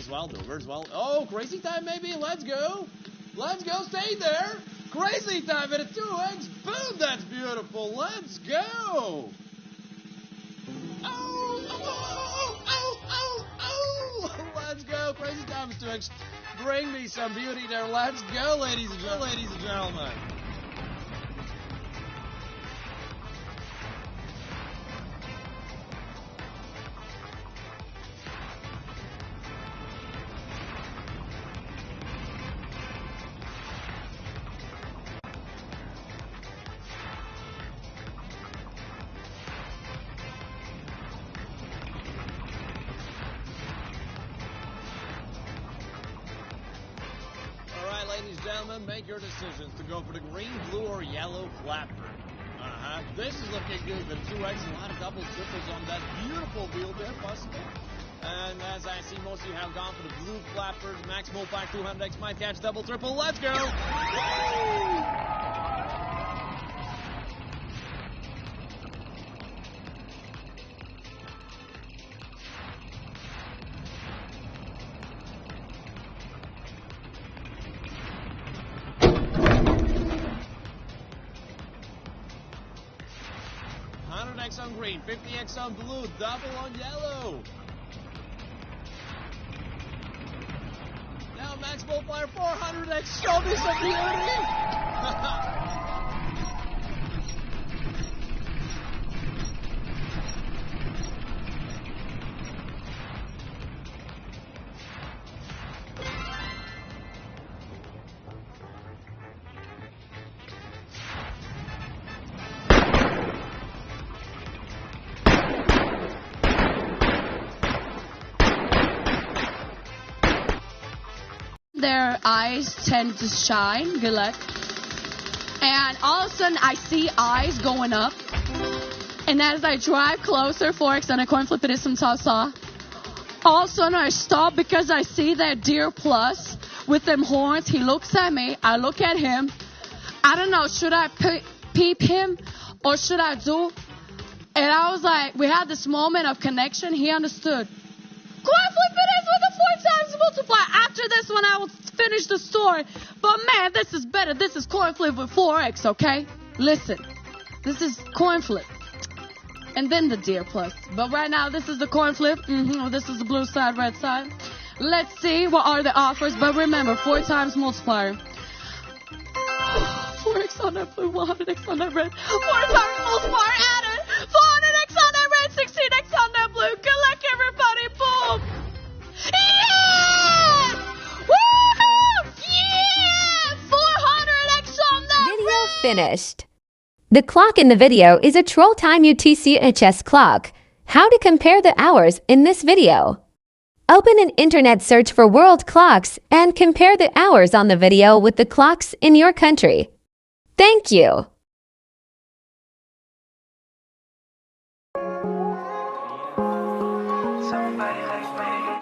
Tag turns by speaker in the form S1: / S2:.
S1: as well. Dover as well. Oh, crazy time maybe. Let's go. Let's go. Stay there. Crazy time at a 2x. Boom. That's beautiful. Let's go. Oh, oh, oh, oh, oh, oh. Let's go. Crazy time at 2x. Bring me some beauty there. Let's go, ladies and gentlemen. Ladies and gentlemen, make your decisions to go for the green, blue, or yellow flapper. This is looking good. The 2x, a lot of doubles, triples on that beautiful wheel there, possible. And as I see, most of you have gone for the blue flappers. Max Multiplier 200x might catch double, triple. Let's go! Woo! 100x on green, 50x on blue, double on yellow. Now Max Multiplier 400x, show me some beauty!
S2: Their eyes tend to shine. Good luck. And all of a sudden, I see eyes going up. And as I drive closer, 4x on a coin flip, it is some saw. All of a sudden, I stop because I see that Deer Plus with them horns. He looks at me. I look at him. I don't know, should I peep him or should I do? And I was like, we had this moment of connection. He understood. Coin flip it is with a 4x multiplier. After this one, I will finish the story. But man, this is better. This is coin flip with 4x, okay? Listen, this is coin flip. And then the Deer Plus. But right now, this is the coin flip. This is the blue side, red side. Let's see what are the offers. But remember, 4x multiplier. 4x on that blue, 100x on that red. 4x multiplier added. 400x on that red, 16x on that blue. Good luck, everybody. Boom. Yeah! Woohoo! Yeah! 400x on that
S3: Video
S2: red.
S3: finished. The clock in the video is a Troll Time UTCHS clock. How to compare the hours in this video. Open an internet search for world clocks and compare the hours on the video with the clocks in your country. Thank you.